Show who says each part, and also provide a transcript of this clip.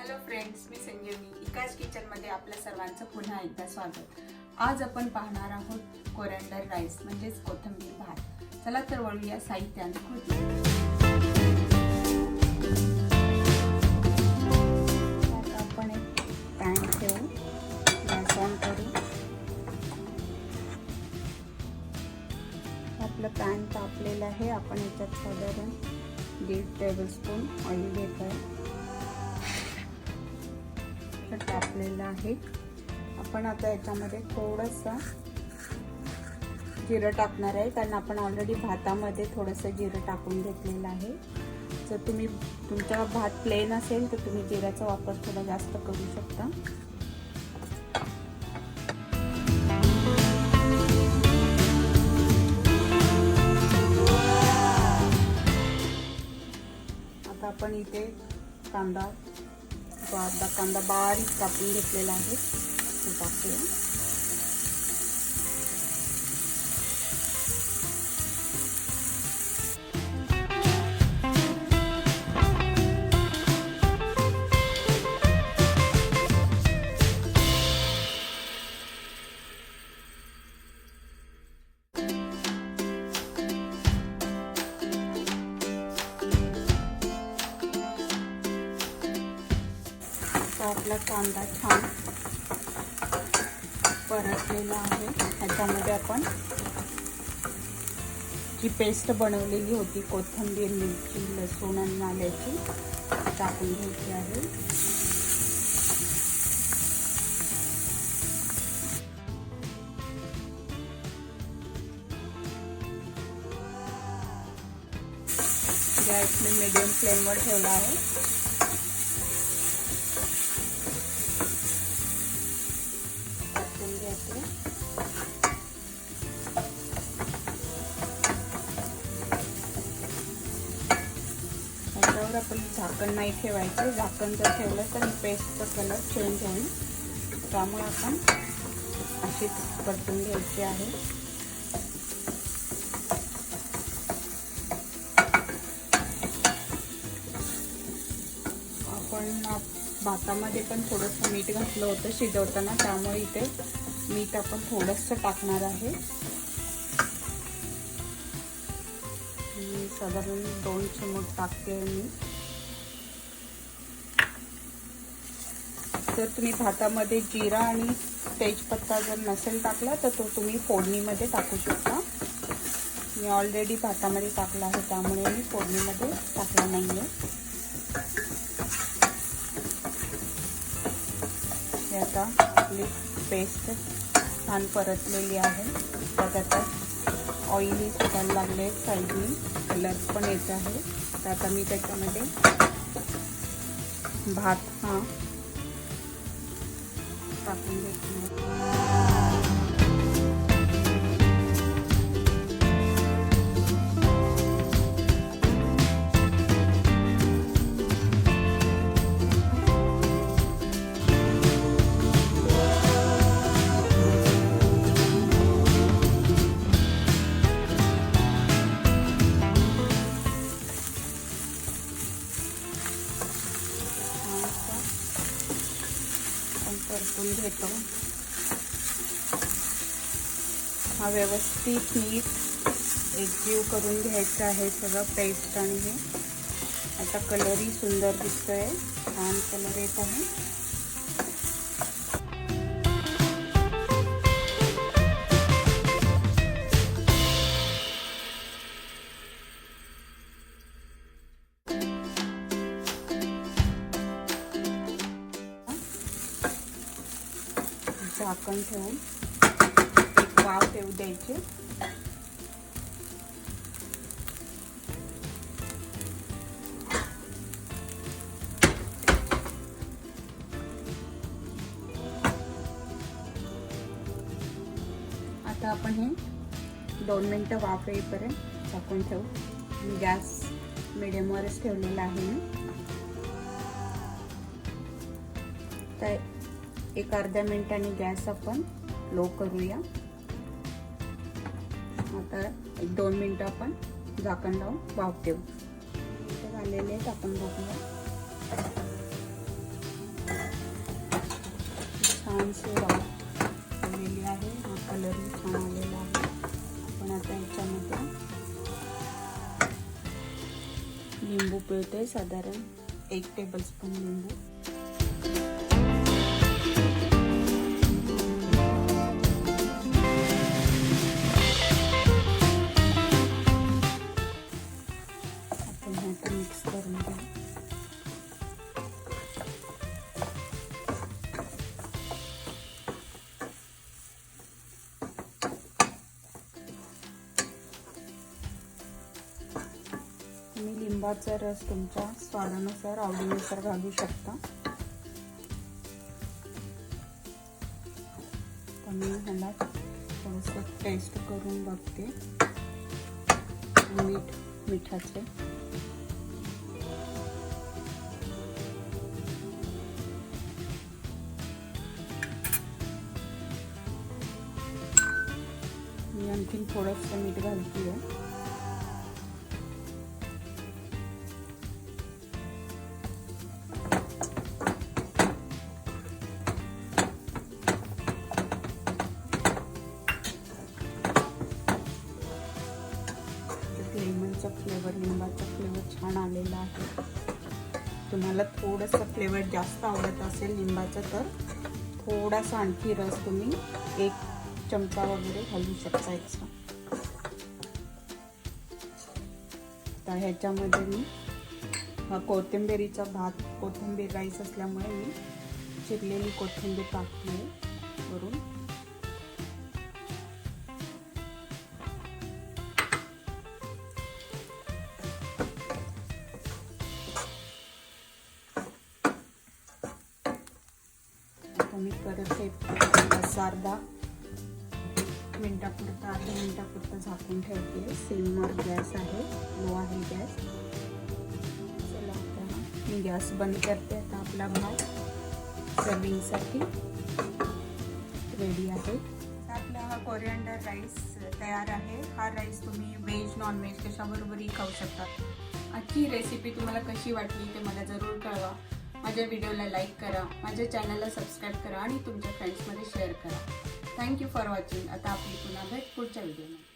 Speaker 1: Hello friends, मी संजीवनी इकाच किचनमध्ये आपल्या सर्वांचं पुन्हा एकदा स्वागत। आज आपण पाहणार आहोत कोरिअँडर राईस म्हणजेच कोथिंबीर भात। चला तर वळूया साहित्याने कृती। आता आपण एक पॅन ठेवू, गॅस ऑन करू। आपलं पॅन तापलेलं आहे। आपण याच्यात साधारण 1.5 टेबलस्पून ऑइल घेत आहे। टाकलेलं आहे। आपण आता याच्यामध्ये थोडंसं जिरं टाकणार आहे, कारण आपण ऑलरेडी भातामध्ये थोडंसं जिरं टाकून घेतलेलं आहे। जर तुमचा भात प्लेन असेल तर तुम्ही जिऱ्याचा वापर थोडा जास्त करू शकता। आता आपण इथे कांदा बारीक कापून घेतलेला आहे, तो टाकूया। आपला कांदा छान परतलेला आहे। ह्याच्यामध्ये आपण जी पेस्ट बनवलेली होती कोथिंबीर, मिरची, लसूण आणि आल्याची टाकून घ्यायची आहे। गॅस मी मीडियम फ्लेमवर ठेवला आहे। त्याच्यावर आपण झाकण नाही ठेवायचं। झाकण जर ठेवलं तर पेस्टचा कलर चेंज होईल, त्यामुळे आपण अशीच परतून घ्यायची आहे। आपण भातामध्ये पण थोडंसं मीठ घातलं होतं शिजवताना, त्यामुळे इथे मीठ आपण थोडंसं टाकणार आहे। साधारण 2 चमच टाकते मी। जर तुम्ही भातामध्ये जिरा आणि तेजपत्ता जर नसेल टाकला तर तो तुम्ही फोडणीमध्ये टाकू शकता। मी ऑलरेडी भातामध्ये टाकला आहे, त्यामुळे मी फोडणीमध्ये टाकला नाहीये। आता आपली पेस्ट छान परतलेली आहे। त्यात ऑइली सुटायला लागले, साईडनी कलर पण येत आहे। तर आता मी त्याच्यामध्ये भात टाकून घेतला। परतून घेतो। हा व्यवस्थित नीट एकजीव करून घ्यायचं आहे सगळं पेस्ट आणि हे। आता कलरही सुंदर दिसतोय, छान कलर येत आहे। झाकण ठेवून एक वाफ येऊ द्यायची। आता आपण हे 2 मिनिटं वाफ येईपर्यंत झाकून ठेवू। गॅस मीडियमवरच ठेवलेला आहे मी। तर एक अर्ध्या मिनिटांनी गॅस आपण लो करूया। आता 1-2 मिनिटं आपण झाकण लावून वाफ देऊ। झालेले आहेत, आपण बघूया। थोडीशी राव केलेली आहे. हा कलरही छान आलेला आहे. आपण आता याच्यामध्ये लिंबू पिळते, साधारण 1 टेबलस्पून लिंबू. मिक्स करून घ्या. तुम्ही लिंबाचा रस तुमच्या स्वादानुसार आवडीनुसार घालू शकता. मी ह्याला थोडंसं टेस्ट करून बघते. मिठाचे मी आणखीन थोडंसं मीठ घालते. लेमनचा फ्लेवर, लिंबाचा फ्लेवर छान आलेला आहे. तुम्हाला थोडंसं फ्लेवर जास्त आवडत असेल लिंबाचं तर थोडासा आणखी रस तुम्ही 1 चमचा वगैरे घालू शकता एक्स्ट्रा. तर ह्याच्यामध्ये मी कोथिंबीरीचा भात, कोथिंबीर राईस असल्यामुळे मी चिरलेली कोथिंबीर टाकली वरून. मी परत हे अर्धा मिनिटापुरतं झाकून ठेवते. सिमवर गॅस आहे, लो आहे गॅस. चला आता मी गॅस बंद करते. आता आपला भात सर्विंगसाठी रेडी आहे. आपला हा कोरिअँडर राईस तयार आहे. हा राईस तुम्ही व्हेज नॉन व्हेज कशाबरोबरही खाऊ शकता. आजची रेसिपी तुम्हाला कशी वाटली ते मला जरूर कळवा. माझ्या व्हिडिओला लाईक करा, माझ्या चॅनलला सबस्क्राईब करा आणि तुमच्या फ्रेंड्समध्ये शेअर करा. Thank you for watching. आता आपली पुन्हा भेट पुढच्या व्हिडिओमध्ये.